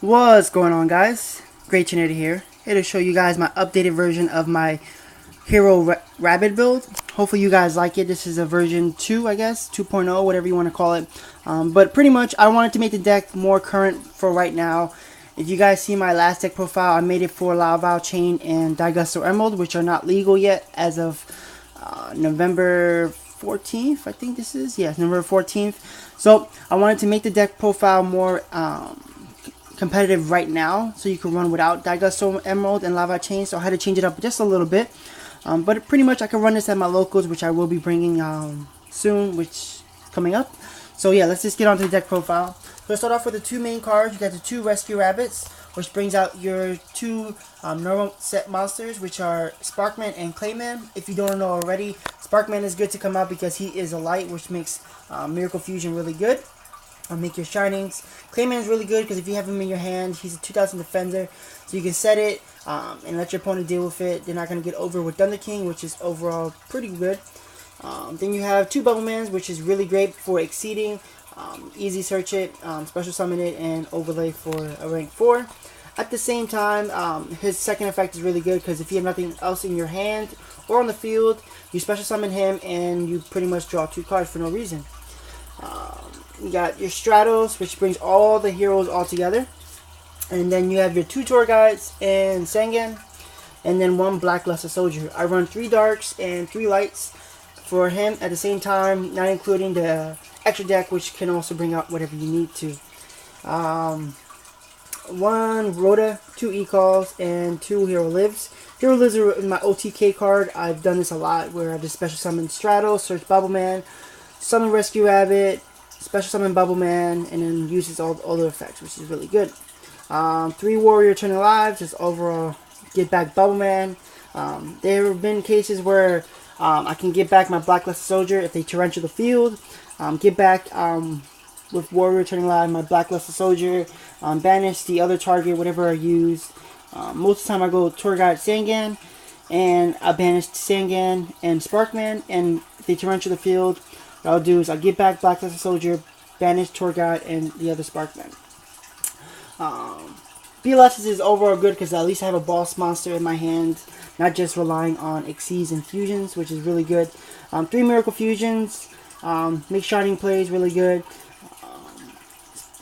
What's going on, guys? Great Tornado here to show you guys my updated version of my Hero Rabbit build. Hopefully you guys like it. This is a version 2, I guess, 2.0, whatever you want to call it. But pretty much I wanted to make the deck more current for right now. If you guys see my last deck profile, I made it for Laval Chain and Daigusto Emerald, which are not legal yet as of November 14th, I think this is. Yeah, November 14th. So I wanted to make the deck profile more competitive right now, so you can run without Daigusto Emerald and Lava Chain. So I had to change it up just a little bit, but pretty much I can run this at my locals, which I will be bringing soon, which is coming up. So yeah, let's just get on to the deck profile. So start off with the two main cards. You got the two Rescue Rabbits, which brings out your two normal set monsters, which are Sparkman and Clayman. If you don't know already, Sparkman is good to come out because he is a light, which makes Miracle Fusion really good. Make your Shinings. Clayman is really good because if you have him in your hand, he's a 2000 defender, so you can set it and let your opponent deal with it. They're not going to get over with Thunder King, which is overall pretty good. Then you have two Bubblemans, which is really great for exceeding. Easy search it, special summon it, and overlay for a rank 4. At the same time, his second effect is really good because if you have nothing else in your hand or on the field, you special summon him and you pretty much draw 2 cards for no reason. You got your Stratos, which brings all the heroes all together. And then you have your 2 tour guides and Sangan. And then 1 Black Luster Soldier. I run 3 darks and 3 lights for him at the same time, not including the extra deck, which can also bring out whatever you need to. 1 Rhoda, 2 E-Calls, and 2 Hero Lives. Hero Lives are in my OTK card. I've done this a lot where I just special summon Stratos, search Bubbleman, summon Rescue Rabbit, special summon Bubbleman, and then uses all the effects, which is really good. 3 Warrior Turning Alive, just overall get back Bubbleman. There have been cases where I can get back my Black Luster Soldier if they torrential the field. Get back with Warrior Turning Alive my Black Luster Soldier. Banish the other target, whatever I use. Most of the time I go Tour Guide Sangan, and I banish Sangan and Sparkman, and if they torrential the field, what I'll do is I'll get back Black Luster Soldier, banish Tour Guide, and the other Sparkman. BLS is overall good because at least I have a boss monster in my hand, not just relying on Exceeds and Fusions, which is really good. 3 Miracle Fusions, make Shining plays really good.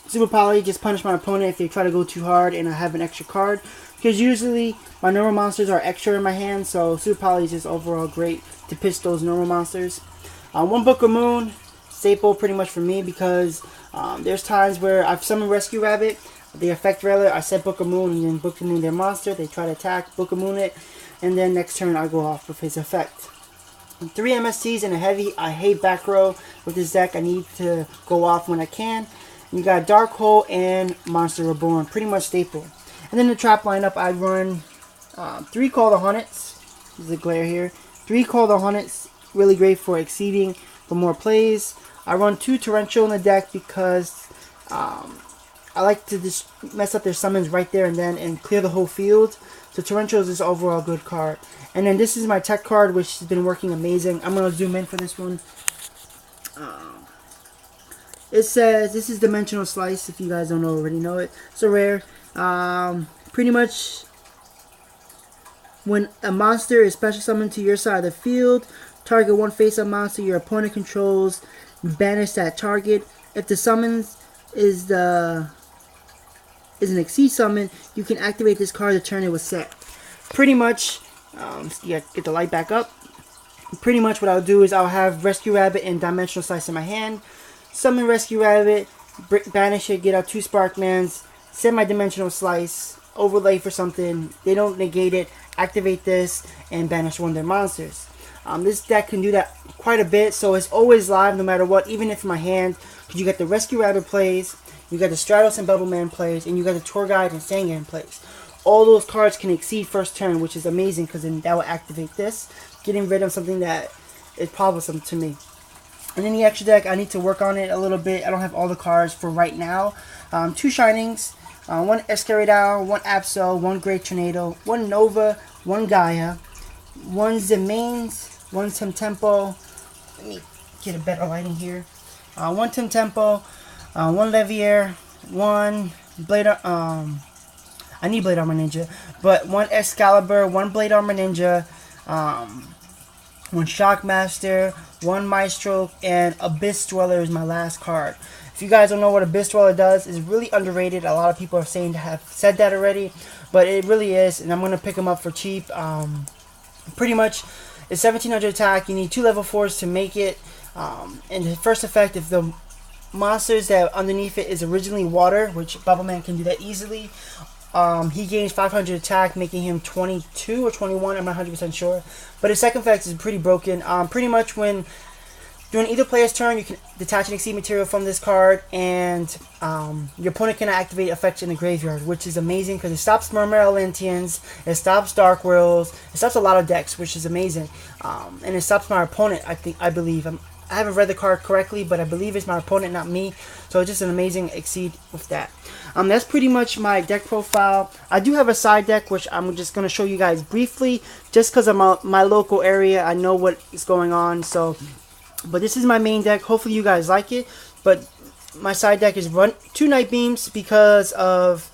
Super Poly, just punish my opponent if they try to go too hard and I have an extra card. Because usually my normal monsters are extra in my hand, so Super Poly is just overall great to pitch those normal monsters. 1 Book of Moon, staple pretty much for me because there's times where I've summoned Rescue Rabbit, they affect Railer, I set Book of Moon, and then Book of Moon their monster, they try to attack, Book of Moon it, and then next turn I go off with his effect. 3 MSTs and a heavy. I hate back row with this deck, I need to go off when I can. You got Dark Hole and Monster Reborn, pretty much staple. And then the trap lineup, I run 3 Call the Hornets, this is a glare here, 3 Call the Hornets, really great for exceeding for more plays. I run 2 Torrential in the deck because I like to just mess up their summons right there and then and clear the whole field. So Torrential is this overall good card. And then this is my tech card, which has been working amazing. I'm going to zoom in for this one. It says, this is Dimensional Slice, if you guys don't already know it. It's a rare. Pretty much, when a monster is special summoned to your side of the field, target 1 face-up monster your opponent controls, banish that target. If the summons is an Exceed summon, you can activate this card to turn it was set. Pretty much, yeah, get the light back up. Pretty much what I'll do is I'll have Rescue Rabbit and Dimensional Slice in my hand. Summon Rescue Rabbit, banish it, get out 2 Sparkmans, send my Dimensional Slice, overlay for something, they don't negate it, activate this, and banish 1 of their monsters. This deck can do that quite a bit, so it's always live no matter what, even if in my hand, because you got the Rescue Rabbit plays, you got the Stratos and Bubbleman plays, and you got the Tour Guide and Sangan plays. All those cards can exceed first turn, which is amazing because then that will activate this, getting rid of something that is troublesome to me. And then the extra deck, I need to work on it a little bit. I don't have all the cards for right now. 2 Shinings, 1 Escaradao, 1 Absol, 1 Great Tornado, 1 Nova, 1 Gaia, 1 Zemains, 1 Temtempo. Let me get a better lighting here. 1 Temtempo, 1 Levier, 1 Blade, I need Blade Armor Ninja, but one Excalibur, one Blade Armor Ninja, one Shockmaster, one Maestro, and Abyss Dweller is my last card. If you guys don't know what Abyss Dweller does, it's really underrated. A lot of people are saying to have said that already, but it really is, and I'm going to pick them up for cheap. Pretty much, it's 1700 attack. You need 2 level 4s to make it, and the first effect, if the monsters that underneath it is originally water, which Bubbleman can do that easily, he gains 500 attack, making him 22 or 21, I'm not 100% sure. But his second effect is pretty broken. Pretty much when during either player's turn, you can detach and exceed material from this card, and your opponent cannot activate effects in the graveyard, which is amazing because it stops Mermaid Atlanteans, it stops Dark Worlds, it stops a lot of decks, which is amazing. And it stops my opponent, I believe. I haven't read the card correctly, but I believe it's my opponent, not me. So it's just an amazing exceed with that. That's pretty much my deck profile. I do have a side deck, which I'm just going to show you guys briefly. Just because of my local area, I know what is going on. So, but this is my main deck. Hopefully you guys like it. But my side deck is run 2 Night Beams because of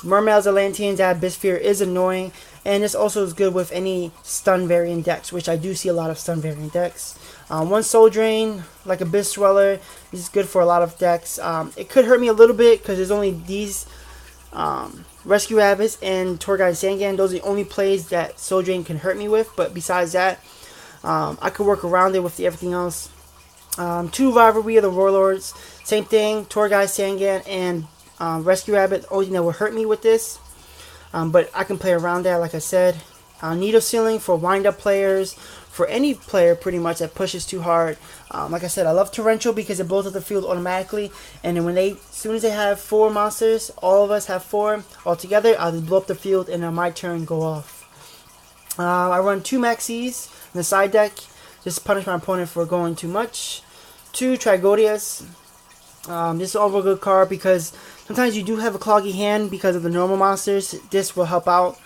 Mermaid's Atlanteans. That Abysssphere is annoying. And this also is good with any stun variant decks, which I do see a lot of stun variant decks. 1 Soul Drain, like Abyss Dweller, is good for a lot of decks. It could hurt me a little bit because there's only these Rescue Rabbits and Tour Guide Sangan. Those are the only plays that Soul Drain can hurt me with. But besides that, I could work around it with everything else. 2 Rivalry of the Warlords, same thing. Tour Guide Sangan and Rescue Rabbit, the only thing that would hurt me with this. But I can play around that, like I said. Needle Ceiling for wind-up players, for any player pretty much that pushes too hard. Like I said, I love Torrential because it blows up the field automatically, and then as soon as they have 4 monsters, all of us have 4 all together, I'll just blow up the field and on my turn go off. I run 2 Maxis in the side deck, just punish my opponent for going too much. 2 Trigodias. This is also a good card because sometimes you do have a cloggy hand because of the normal monsters. This will help out.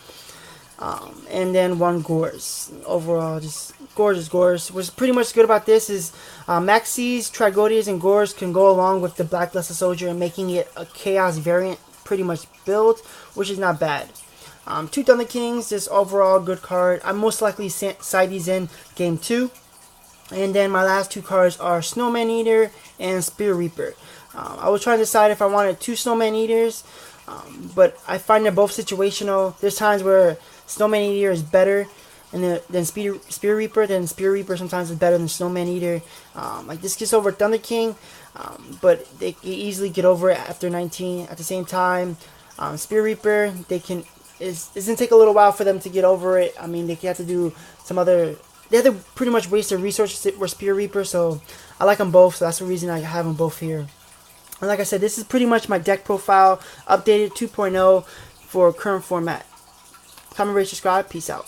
And then 1 Gorz. Overall, just Gorz. What's pretty much good about this is Maxis, Trigodias, and Gorz can go along with the Blackluster Soldier and making it a Chaos variant pretty much build, which is not bad. 2 Thunder Kings, just overall good card. I most likely side these in game 2. And then my last 2 cards are Snowman Eater and Spear Reaper. I was trying to decide if I wanted 2 Snowman Eaters, but I find they're both situational. There's times where Snowman Eater is better than Spear Reaper. Then Spear Reaper sometimes is better than Snowman Eater. Like this gets over Thunder King, but they can easily get over it after 19. At the same time, Spear Reaper, it's gonna take a little while for them to get over it. I mean, they have to do some other. They have to pretty much waste their resources with Spear Reaper, so I like them both, so that's the reason I have them both here. And like I said, this is pretty much my deck profile, updated 2.0 for current format. Comment, rate, subscribe, peace out.